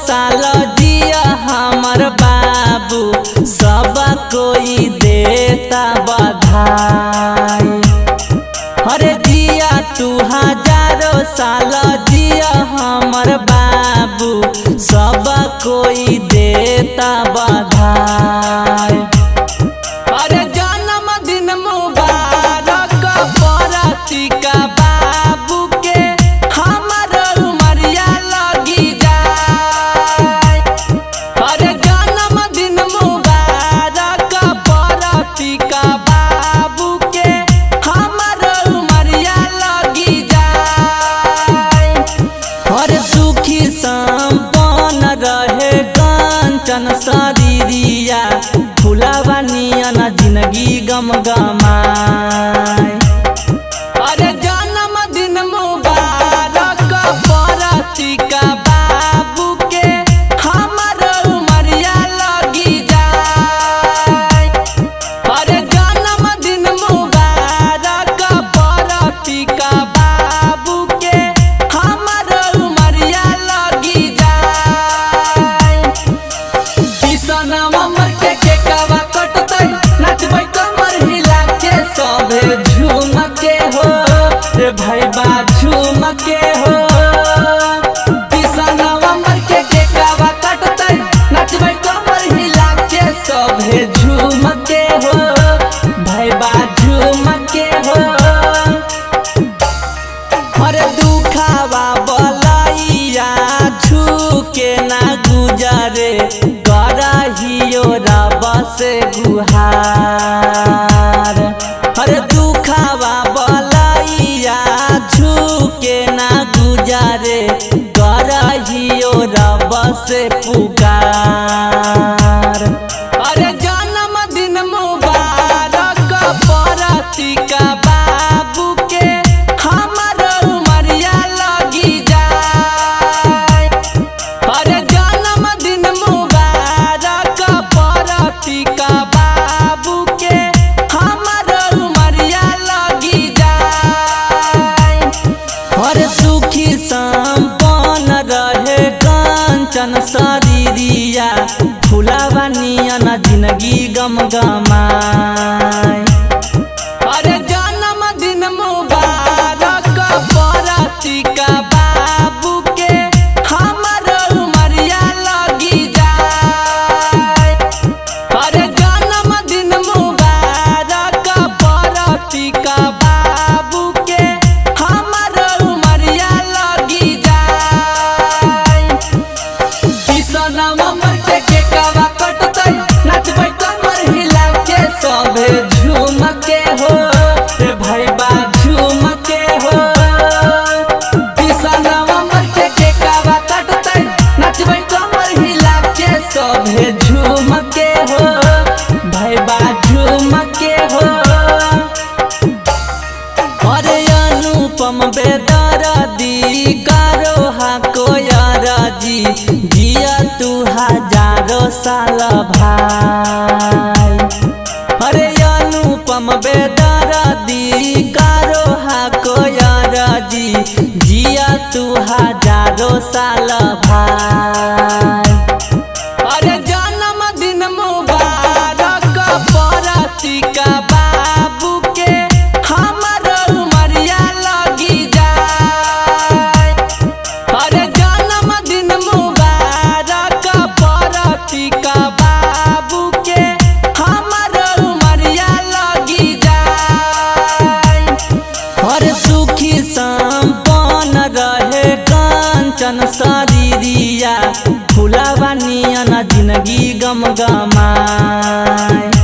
साल जिया हमर बाबू, सब कोई देता बधाई। अरे जिया तू हजारों साल जिया हमर बाबू, सब कोई देता बधाई। अरे जन्मदिन मुबारक परतिका बाबू के, हमर उमरिया लगी जाए। अरे जन्मदिन मुबारक परतिका बाबू के, हमर उमरिया लगी जाए। अरे सुखी संपन्न रहे कंचन शरीरिया, फुलावा नियन जिंदगी गम गमाए। अरे जन्मदिन मुबारक परतिका बाबू के, हमर उमरिया लगी जाए। अरे जन्मदिन मुबारक परतिका बाबू के, हमर उमरिया लगी जाए। किसनवा मर के केकवा कटतै, नचबै कमर हिला के सभे झूम के हो रे भैबा झूम के हो। किसनवा मर के केकवा कटतै, नचबै कमर हिला के सभे झूम के हो भैबा झूम के हो। अरे दुखावा बलैया झुके ना गुजरे, करहियो रब से गुहार। अरे दुखावा बलैया झुके ना गुजरे, करहियो रब से पुकार। अरे जन्मदिन मुबारक परतिका बाबू के, हमर उमरिया लगी जाए। अरे जन्मदिन मुबारक परतिका बाबू के, हमर उमरिया लगी जाए। अरे सुखी संपन्न रहे कंचन शरीरिया, फुलावा नियन जिंदगी गम गमाए। अरे जन्मदिन मुबारक परतिका बाबू के, हमर उमरिया लगी जाए। अरे जन्मदिन मुबारक परतिका बाबू के, हमर उमरिया लगी जाए। किसनवा मर के केकवा कटतै, नचबै कमर हिला के सभे झूम के हो रे भैबा झूम के हो। किसनवा मर के केकवा कटतै, नचबै कमर हिला के सभे झूम के हो भैबा झूम के हो। अरे अनुपम बेदर्दी करो हाको यारजी, जिया तू हजारों साल भाई। अरे अनुपम बेदर्दी करो हाको यारजी, जिया तू हजारों साल भाई। अरे जन्मदिन मुबारक परतिका बाबू के, हमर उमरिया लगी जाए। अरे जन्मदिन मुबारक परतिका बाबू के, हमर उमरिया लगी जाए। अरे सुखी संपन्न रहे कंचन शरीरिया, फुलावा नियन जिंदगी गम गमाए।